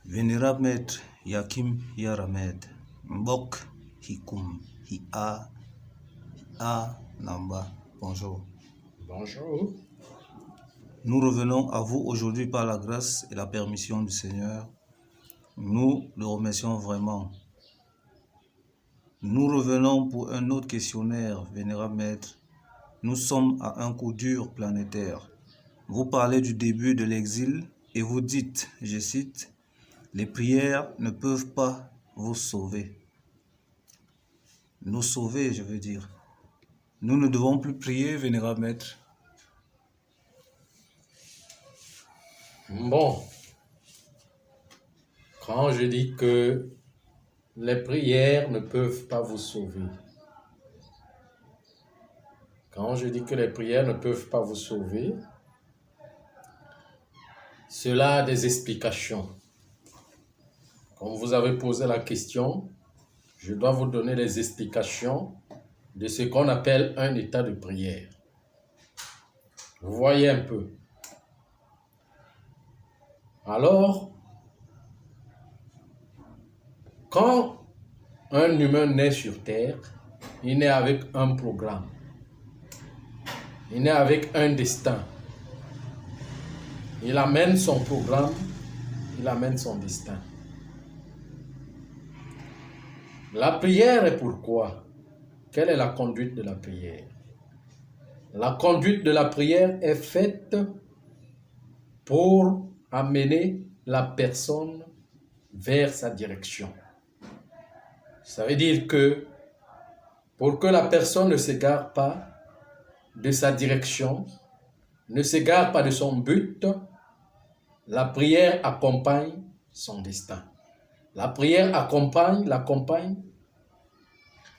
Vénérable Maître Yakim Yaramed, Mbok Hikum Hia Namba, bonjour. Bonjour. Nous revenons à vous aujourd'hui par la grâce et la permission du Seigneur. Nous le remercions vraiment. Nous revenons pour un autre questionnaire, Vénérable Maître. Nous sommes à un coup dur planétaire. Vous parlez du début de l'exil et vous dites, je cite, « Les prières ne peuvent pas vous sauver. » Nous sauver, je veux dire. Nous ne devons plus prier, Vénérable Maître. Bon, quand je dis que les prières ne peuvent pas vous sauver, cela a des explications. Comme vous avez posé la question, je dois vous donner les explications de ce qu'on appelle un état de prière. Vous voyez un peu. Alors, quand un humain naît sur Terre, il naît avec un programme. Il naît avec un destin. Il amène son programme, il amène son destin. La prière est pourquoi? Quelle est la conduite de la prière? La conduite de la prière est faite pour amener la personne vers sa direction. Ça veut dire que pour que la personne ne s'égare pas de sa direction, ne s'égare pas de son but, la prière accompagne son destin. La prière l'accompagne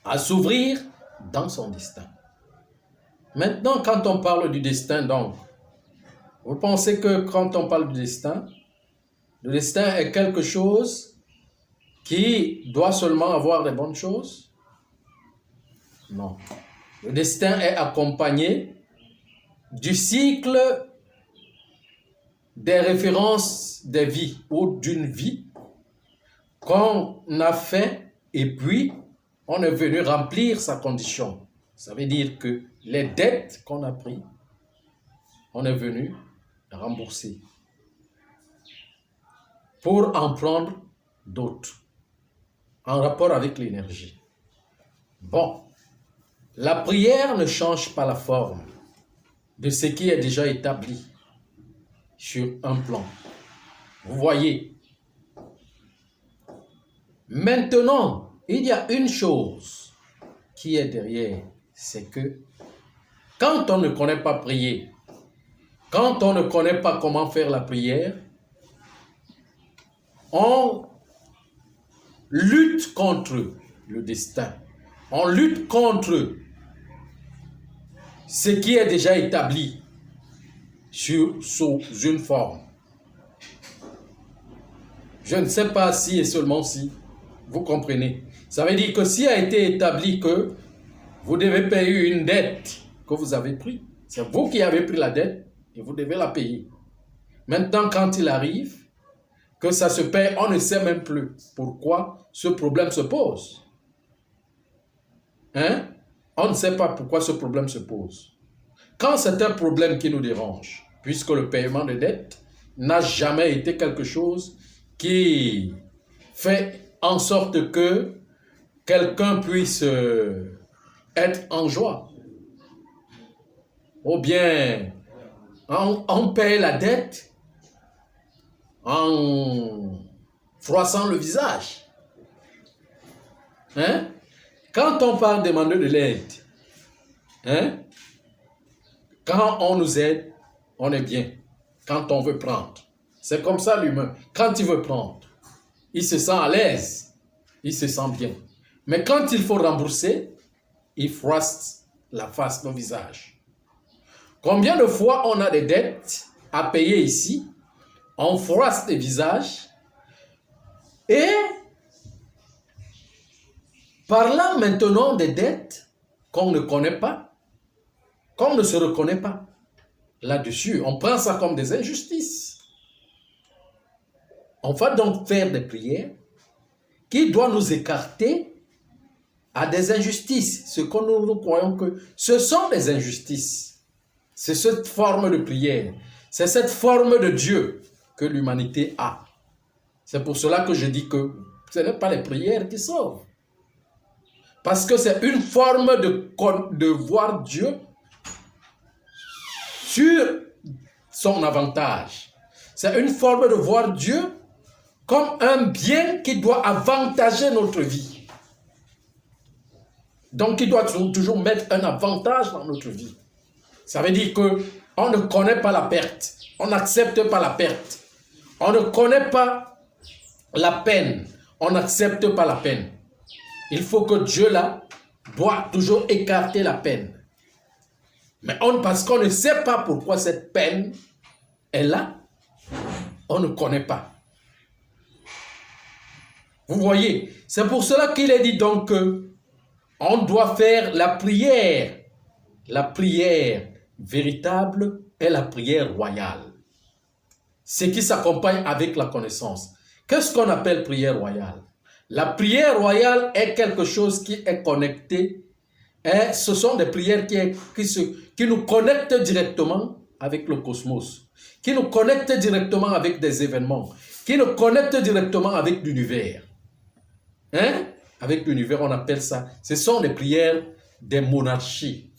à s'ouvrir dans son destin. Maintenant, quand on parle du destin, donc, vous pensez que quand on parle du destin, le destin est quelque chose qui doit seulement avoir les bonnes choses? Non. Le destin est accompagné du cycle des références des vies ou d'une vie qu'on a fait et puis on est venu remplir sa condition. Ça veut dire que les dettes qu'on a prises, on est venu rembourser pour en prendre d'autres en rapport avec l'énergie. Bon, la prière ne change pas la forme de ce qui est déjà établi sur un plan. Vous voyez. Maintenant, il y a une chose qui est derrière, c'est que quand on ne connaît pas prier, quand on ne connaît pas comment faire la prière, on lutte contre le destin. On lutte contre ce qui est déjà établi sous une forme. Je ne sais pas si et seulement si vous comprenez. Ça veut dire que s'il a été établi que vous devez payer une dette que vous avez prise, c'est vous qui avez pris la dette et vous devez la payer. Maintenant, quand il arrive que ça se paye, on ne sait même plus pourquoi ce problème se pose. On ne sait pas pourquoi ce problème se pose. Quand c'est un problème qui nous dérange, puisque le paiement de dette n'a jamais été quelque chose qui fait en sorte que quelqu'un puisse être en joie. Ou bien, on paye la dette en froissant le visage. Quand on parle de demander de l'aide, quand on nous aide, on est bien. Quand on veut prendre, c'est comme ça l'humain. Quand il veut prendre, il se sent à l'aise, il se sent bien. Mais quand il faut rembourser, il froisse la face, le visage. Combien de fois on a des dettes à payer ici, on froisse les visages et parlant maintenant des dettes qu'on ne connaît pas, qu'on ne se reconnaît pas, là-dessus, on prend ça comme des injustices. On va donc faire des prières qui doivent nous écarter à des injustices. Ce que nous croyons que ce sont des injustices. C'est cette forme de prière. C'est cette forme de Dieu que l'humanité a. C'est pour cela que je dis que ce n'est pas les prières qui sauvent. Parce que c'est une forme de voir Dieu sur son avantage. C'est une forme de voir Dieu comme un bien qui doit avantager notre vie. Donc, il doit toujours mettre un avantage dans notre vie. Ça veut dire qu'on ne connaît pas la perte. On n'accepte pas la perte. On ne connaît pas la peine. On n'accepte pas la peine. Il faut que Dieu, là, doit toujours écarter la peine. Mais parce qu'on ne sait pas pourquoi cette peine est là, on ne connaît pas. Vous voyez, c'est pour cela qu'il est dit donc qu'on doit faire la prière. La prière véritable est la prière royale. Ce qui s'accompagne avec la connaissance. Qu'est-ce qu'on appelle prière royale? La prière royale est quelque chose qui est connecté. Et ce sont des prières qui nous connectent directement avec le cosmos, qui nous connectent directement avec des événements, qui nous connectent directement avec l'univers. Avec l'univers, on appelle ça. Ce sont les prières des monarchies.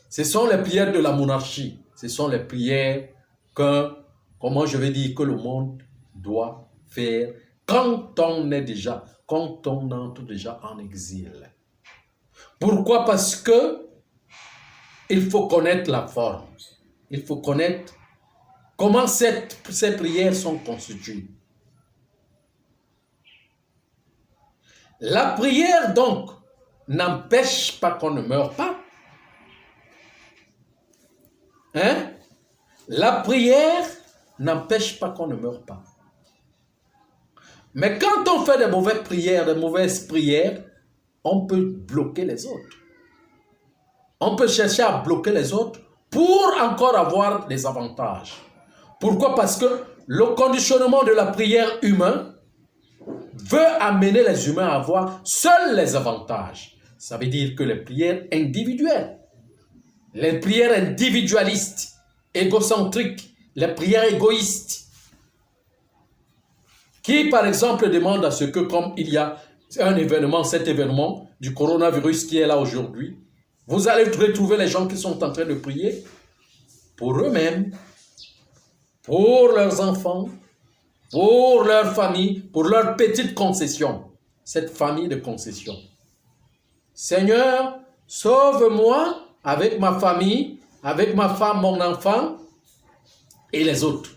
Ce sont les prières de la monarchie. Ce sont les prières que le monde doit faire quand on entre déjà en exil. Pourquoi? Parce que il faut connaître la forme. Il faut connaître comment ces prières sont constituées. La prière, donc, n'empêche pas qu'on ne meure pas. La prière n'empêche pas qu'on ne meure pas. Mais quand on fait de mauvaises prières, on peut bloquer les autres. On peut chercher à bloquer les autres pour encore avoir des avantages. Pourquoi? Parce que le conditionnement de la prière humaine veut amener les humains à avoir seuls les avantages. Ça veut dire que les prières individuelles, les prières individualistes, égocentriques, les prières égoïstes, qui par exemple demandent à ce que, comme il y a un événement, cet événement du coronavirus qui est là aujourd'hui, vous allez retrouver les gens qui sont en train de prier pour eux-mêmes, pour leurs enfants, pour leur famille, pour leur petite concession. Cette famille de concession. Seigneur, sauve-moi avec ma famille, avec ma femme, mon enfant et les autres.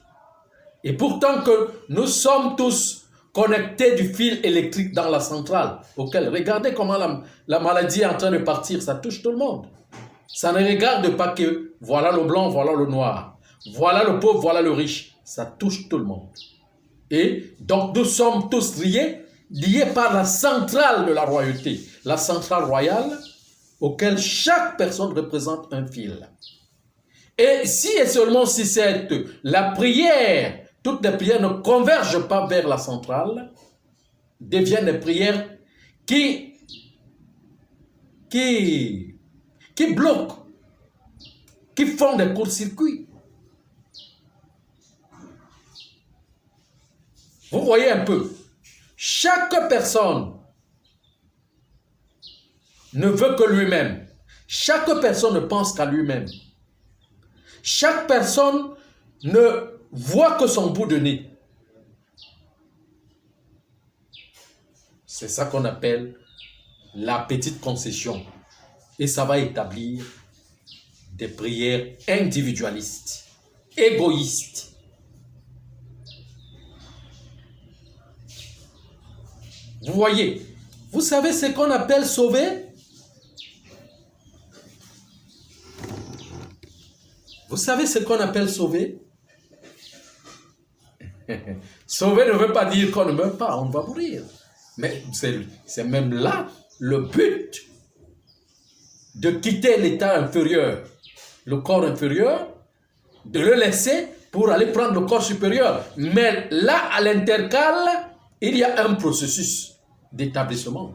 Et pourtant que nous sommes tous connectés du fil électrique dans la centrale, regardez comment la maladie est en train de partir, ça touche tout le monde. Ça ne regarde pas que voilà le blanc, voilà le noir, voilà le pauvre, voilà le riche, ça touche tout le monde. Et donc nous sommes tous liés par la centrale de la royauté, la centrale royale auquel chaque personne représente un fil. Et si et seulement si la prière, toutes les prières ne convergent pas vers la centrale, deviennent des prières qui bloquent, qui font des courts-circuits. Vous voyez un peu, chaque personne ne veut que lui-même. Chaque personne ne pense qu'à lui-même. Chaque personne ne voit que son bout de nez. C'est ça qu'on appelle la petite concession. Et ça va établir des prières individualistes, égoïstes. Vous voyez, vous savez ce qu'on appelle sauver? Vous savez ce qu'on appelle sauver? Sauver ne veut pas dire qu'on ne meurt pas, on va mourir. Mais c'est même là le but de quitter l'état inférieur, le corps inférieur, de le laisser pour aller prendre le corps supérieur. Mais là, à l'intercale, il y a un processus d'établissement,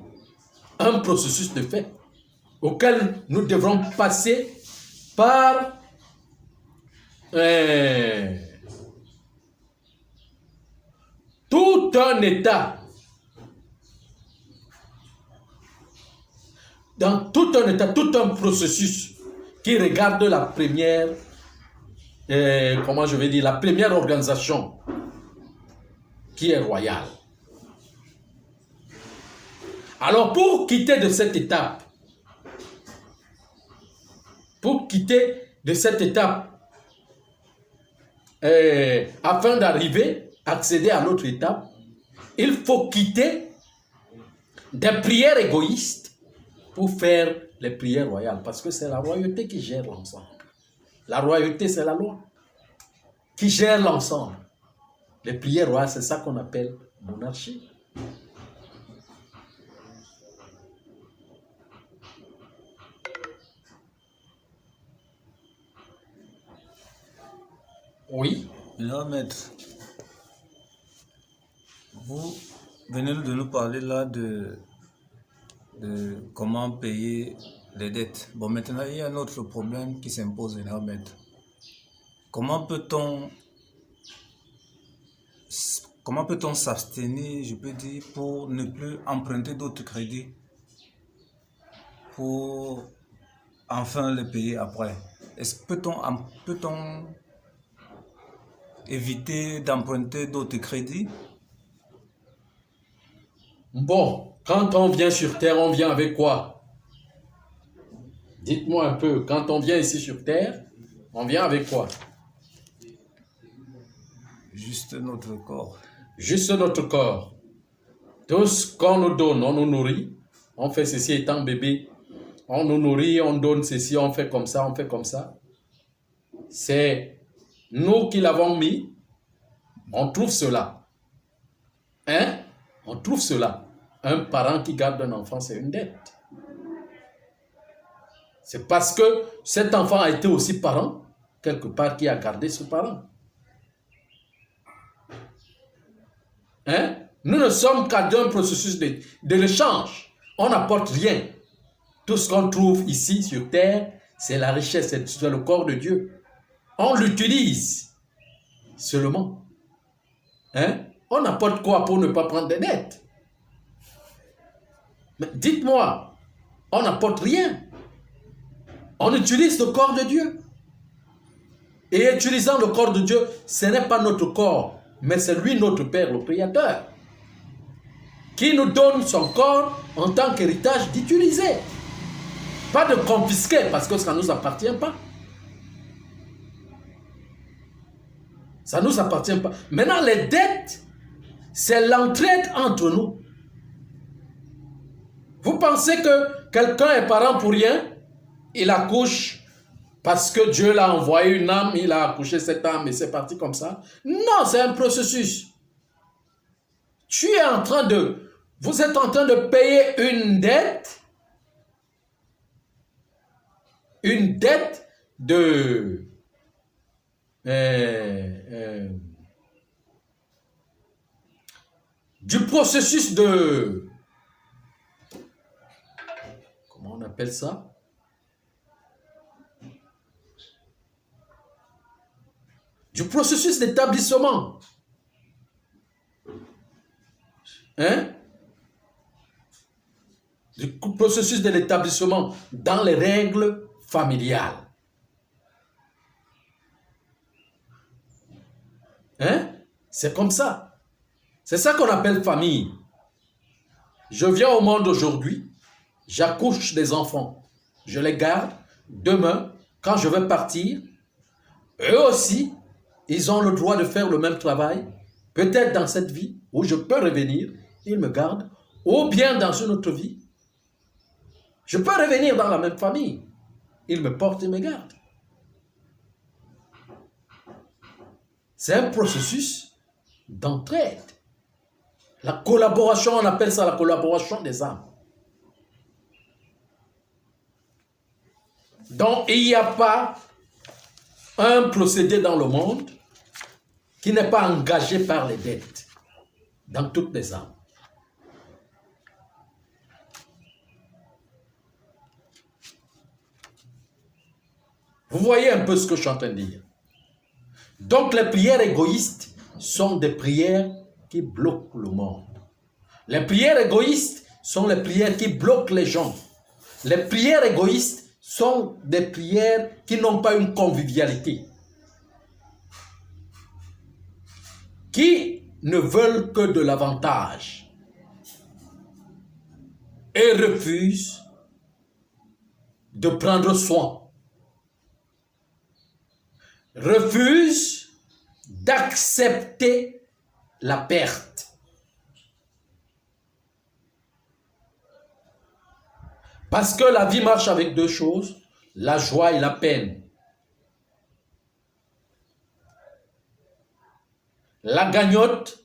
un processus de fait auquel nous devrons passer par tout un état. Dans tout un état, tout un processus qui regarde la première, comment je vais dire, la première organisation qui est royale. Alors pour quitter de cette étape, afin d'arriver, accéder à l'autre étape, il faut quitter des prières égoïstes pour faire les prières royales, parce que c'est la royauté qui gère l'ensemble. La royauté, c'est la loi qui gère l'ensemble. Les prières royales, c'est ça qu'on appelle monarchie. Oui. Là, maître, vous venez de nous parler là de comment payer les dettes. Bon, maintenant, il y a un autre problème qui s'impose là, maître. Comment peut-on s'abstenir, je peux dire, pour ne plus emprunter d'autres crédits pour enfin les payer après? Est-ce que peut-on éviter d'emprunter d'autres crédits? Bon, quand on vient sur Terre, on vient avec quoi? Dites-moi un peu, quand on vient ici sur Terre, on vient avec quoi? Juste notre corps. Juste notre corps. Tout ce qu'on nous donne, on nous nourrit. On fait ceci étant bébé. On nous nourrit, on donne ceci, on fait comme ça, on fait comme ça. C'est nous qui l'avons mis. On trouve cela. Hein? On trouve cela. Un parent qui garde un enfant, c'est une dette. C'est parce que cet enfant a été aussi parent, quelque part, qui a gardé ce parent. Hein? Nous ne sommes qu'à un processus de l'échange. On n'apporte rien. Tout ce qu'on trouve ici sur terre, c'est la richesse, c'est le corps de Dieu. On l'utilise seulement. Hein? On apporte quoi pour ne pas prendre des dettes? Mais dites-moi, on n'apporte rien. On utilise le corps de Dieu. Et utilisant le corps de Dieu, ce n'est pas notre corps, mais c'est lui notre Père, le Créateur, qui nous donne son corps en tant qu'héritage d'utiliser. Pas de confisquer, parce que ça ne nous appartient pas. Ça ne nous appartient pas. Maintenant, les dettes, c'est l'entraide entre nous. Vous pensez que quelqu'un est parent pour rien? Il accouche parce que Dieu l'a envoyé une âme, il a accouché cette âme et c'est parti comme ça. Non, c'est un processus. Vous êtes en train de payer une dette du processus de, comment on appelle ça? Du processus d'établissement. Hein? Du processus de l'établissement dans les règles familiales. Hein? C'est comme ça. C'est ça qu'on appelle famille. Je viens au monde aujourd'hui, j'accouche des enfants, je les garde. Demain, quand je vais partir, eux aussi, ils ont le droit de faire le même travail. Peut-être dans cette vie où je peux revenir, ils me gardent. Ou bien dans une autre vie, je peux revenir dans la même famille. Ils me portent et me gardent. C'est un processus d'entraide. La collaboration, on appelle ça la collaboration des âmes. Donc, il n'y a pas un procédé dans le monde qui n'est pas engagé par les dettes dans toutes les âmes. Vous voyez un peu ce que je suis en train de dire. Donc les prières égoïstes sont des prières qui bloquent le monde. Les prières égoïstes sont les prières qui bloquent les gens. Les prières égoïstes sont des prières qui n'ont pas une convivialité, qui ne veulent que de l'avantage et refusent de prendre soin, refusent d'accepter la perte. Parce que la vie marche avec deux choses, la joie et la peine. La gagnotte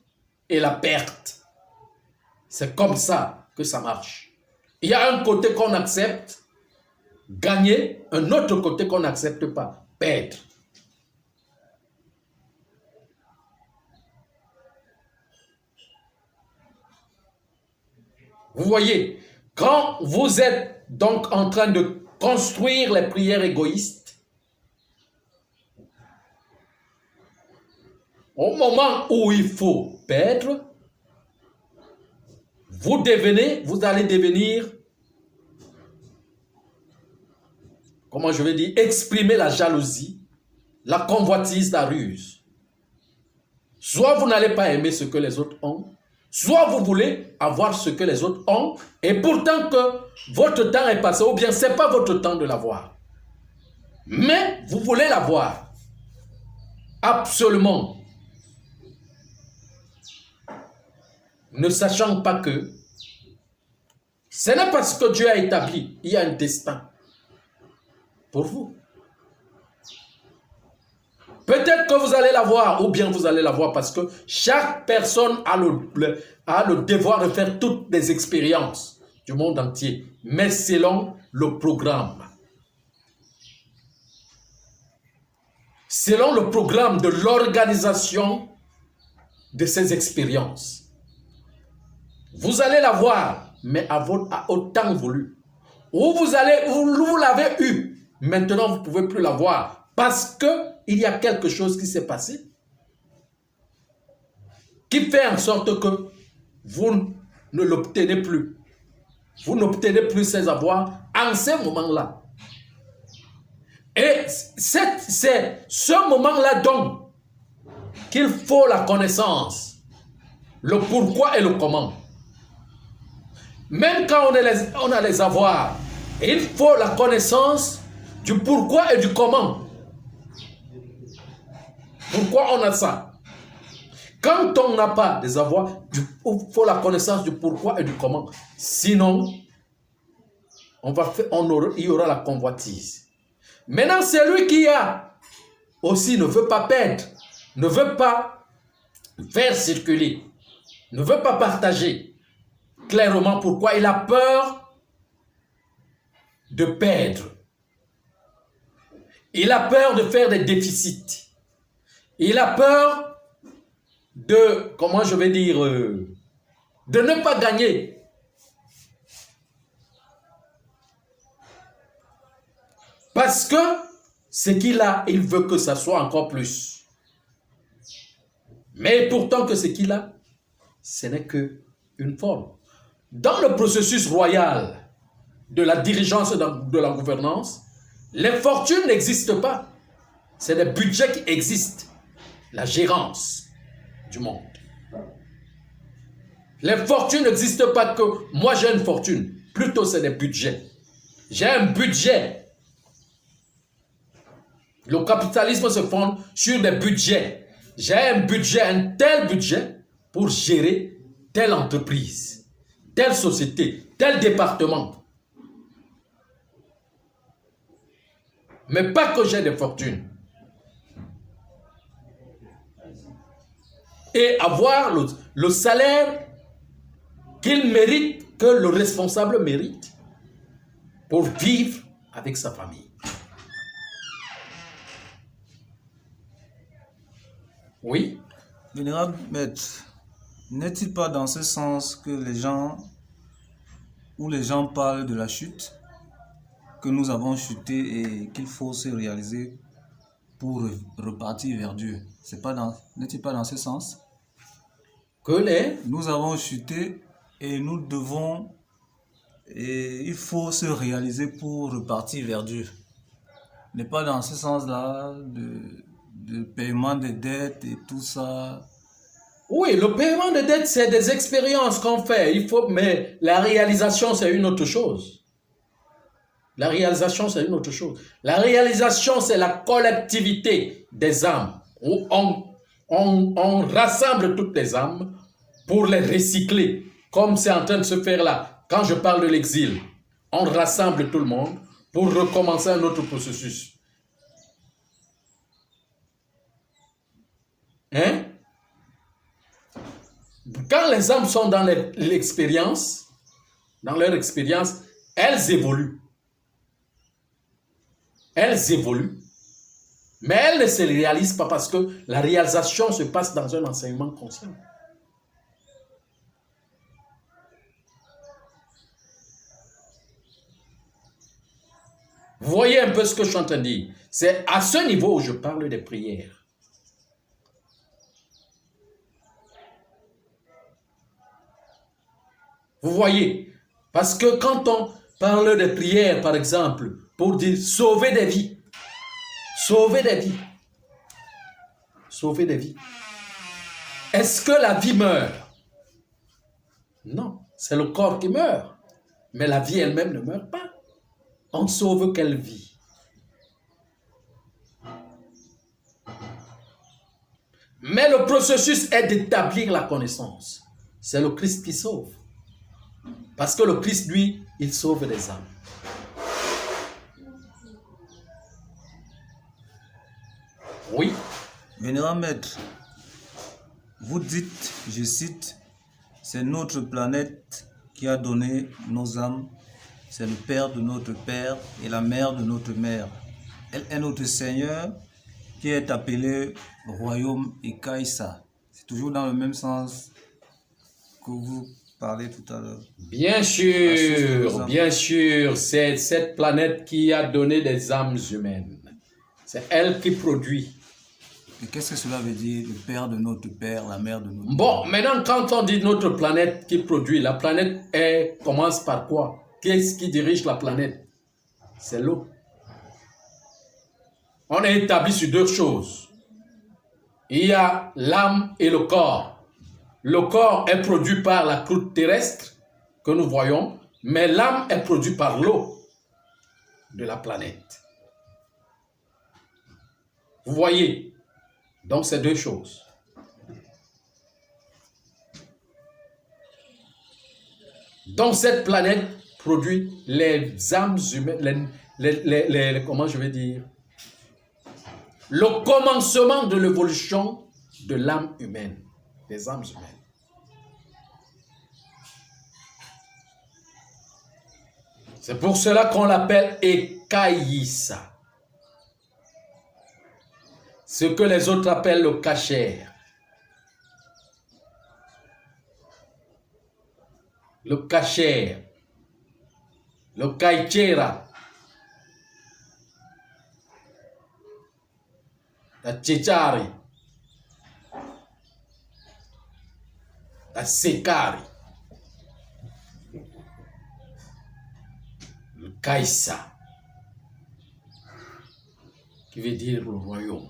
et la perte. C'est comme ça que ça marche. Il y a un côté qu'on accepte, gagner, un autre côté qu'on n'accepte pas, perdre. Vous voyez, quand vous êtes donc en train de construire les prières égoïstes, au moment où il faut perdre, vous allez devenir, comment je vais dire, exprimer la jalousie, la convoitise, la ruse. Soit vous n'allez pas aimer ce que les autres ont, soit vous voulez avoir ce que les autres ont, et pourtant que votre temps est passé, ou bien ce n'est pas votre temps de l'avoir. Mais vous voulez l'avoir. Absolument. Ne sachant pas que ce n'est pas ce que Dieu a établi. Il y a un destin pour vous. Peut-être que vous allez l'avoir, ou bien vous allez l'avoir parce que chaque personne a le devoir de faire toutes les expériences du monde entier, mais selon le programme. Selon le programme de l'organisation de ces expériences. Vous allez l'avoir, mais à autant voulu. Ou vous l'avez eu, maintenant vous ne pouvez plus l'avoir parce qu'il y a quelque chose qui s'est passé qui fait en sorte que vous ne l'obtenez plus. Vous n'obtenez plus ces avoirs en ce moment-là. Et c'est ce moment-là donc qu'il faut la connaissance, le pourquoi et le comment. Même quand on a les avoirs, il faut la connaissance du pourquoi et du comment. Pourquoi on a ça? Quand on n'a pas des avoirs, il faut la connaissance du pourquoi et du comment. Sinon, il y aura la convoitise. Maintenant, celui qui a aussi ne veut pas perdre, ne veut pas faire circuler, ne veut pas partager. Clairement, pourquoi il a peur de perdre. Il a peur de faire des déficits. Il a peur de, comment je vais dire, de ne pas gagner. Parce que ce qu'il a, il veut que ça soit encore plus. Mais pourtant que ce qu'il a, ce n'est qu'une forme. Dans le processus royal de la dirigeance de la gouvernance, les fortunes n'existent pas. C'est les budgets qui existent. La gérance du monde. Les fortunes n'existent pas que moi j'ai une fortune. Plutôt c'est des budgets. J'ai un budget. Le capitalisme se fonde sur des budgets. J'ai un budget, un tel budget pour gérer telle entreprise. Telle société, tel département. Mais pas que j'ai des fortunes. Et avoir le salaire qu'il mérite, que le responsable mérite, pour vivre avec sa famille. Oui. Vénérable Maître, n'est-il pas dans ce sens que les gens parlent de la chute, que nous avons chuté et qu'il faut se réaliser pour repartir vers Dieu? N'est-il pas dans ce sens? Nous avons chuté et il faut se réaliser pour repartir vers Dieu. N'est pas dans ce sens-là de paiement des dettes et tout ça. Oui, le paiement de dettes, c'est des expériences qu'on fait. Mais la réalisation, c'est une autre chose. La réalisation, c'est une autre chose. La réalisation, c'est la collectivité des âmes, où on rassemble toutes les âmes pour les recycler, comme c'est en train de se faire là. Quand je parle de l'exil, on rassemble tout le monde pour recommencer un autre processus. Hein? Quand les âmes sont dans l'expérience, dans leur expérience, elles évoluent. Elles évoluent. Mais elles ne se réalisent pas parce que la réalisation se passe dans un enseignement conscient. Vous voyez un peu ce que je suis en train de dire. C'est à ce niveau où je parle des prières. Vous voyez, parce que quand on parle de prières, par exemple, pour dire sauver des vies, sauver des vies, sauver des vies, est-ce que la vie meurt? Non, c'est le corps qui meurt, mais la vie elle-même ne meurt pas. On ne sauve quelle vie? Mais le processus est d'établir la connaissance. C'est le Christ qui sauve. Parce que le Christ, lui, il sauve les âmes. Oui. Vénérable Maître, vous dites, je cite, c'est notre planète qui a donné nos âmes, c'est le Père de notre Père et la Mère de notre Mère. Elle est notre Seigneur qui est appelé Royaume et Kaïsa. C'est toujours dans le même sens que vous parlez tout à l'heure. Bien sûr, c'est cette planète qui a donné des âmes humaines. C'est elle qui produit. Et qu'est-ce que cela veut dire, le Père de notre Père, la Mère de notre Mère? Bon, maintenant, quand on dit notre planète qui produit, la planète commence par quoi? Qu'est-ce qui dirige la planète? C'est l'eau. On est établi sur deux choses. Il y a l'âme et le corps. Le corps est produit par la croûte terrestre que nous voyons, mais l'âme est produite par l'eau de la planète. Vous voyez? Donc, c'est deux choses. Donc, cette planète produit les âmes humaines, comment je vais dire? Le commencement de l'évolution de l'âme humaine, des âmes humaines. C'est pour cela qu'on l'appelle Ekaïsa. Ce que les autres appellent le Kacher. Le Kacher. Le Kaichera. La Tchechari. La Sekari. Le Kaïsa. Qui veut dire le royaume.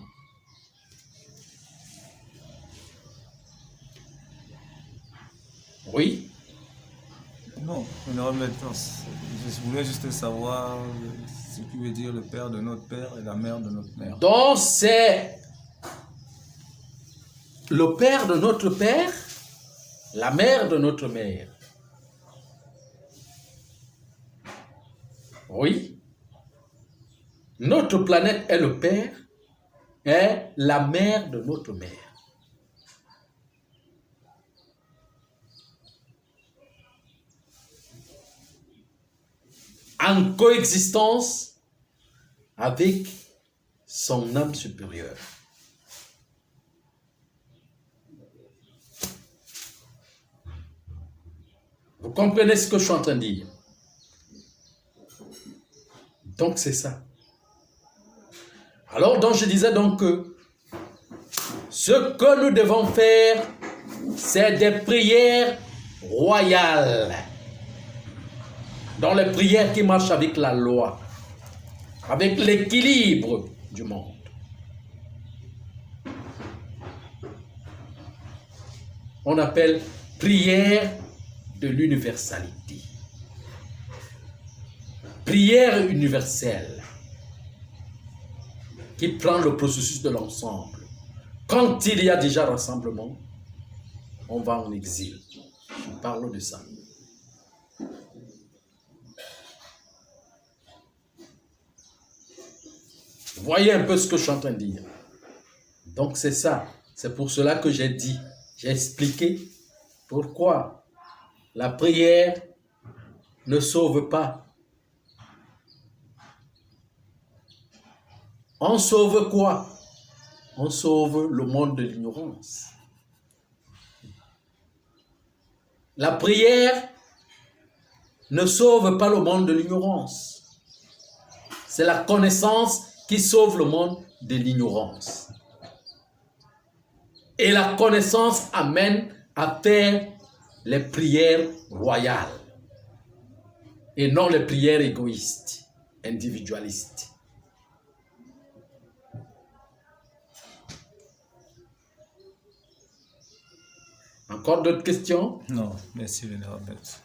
Oui? Non, je voulais juste savoir ce qui veut dire le Père de notre Père et la Mère de notre Mère. Donc c'est le Père de notre Père, la Mère de notre Mère. Oui. Notre planète est le Père et la Mère de notre Mère. En coexistence avec son âme supérieure. Vous comprenez ce que je suis en train de dire? Donc c'est ça. Alors donc je disais donc que ce que nous devons faire, c'est des prières royales. Dans les prières qui marchent avec la loi, avec l'équilibre du monde. On appelle prière de l'universalité. Prière universelle qui prend le processus de l'ensemble. Quand il y a déjà rassemblement, on va en exil. Je parle de ça. Vous voyez un peu ce que je suis en train de dire. Donc c'est ça. C'est pour cela que j'ai dit, j'ai expliqué pourquoi la prière ne sauve pas. On sauve quoi? On sauve le monde de l'ignorance. La prière ne sauve pas le monde de l'ignorance. C'est la connaissance qui sauve le monde de l'ignorance. Et la connaissance amène à faire les prières royales et non les prières égoïstes, individualistes. Encore d'autres questions? Non, merci Vénérable Maître.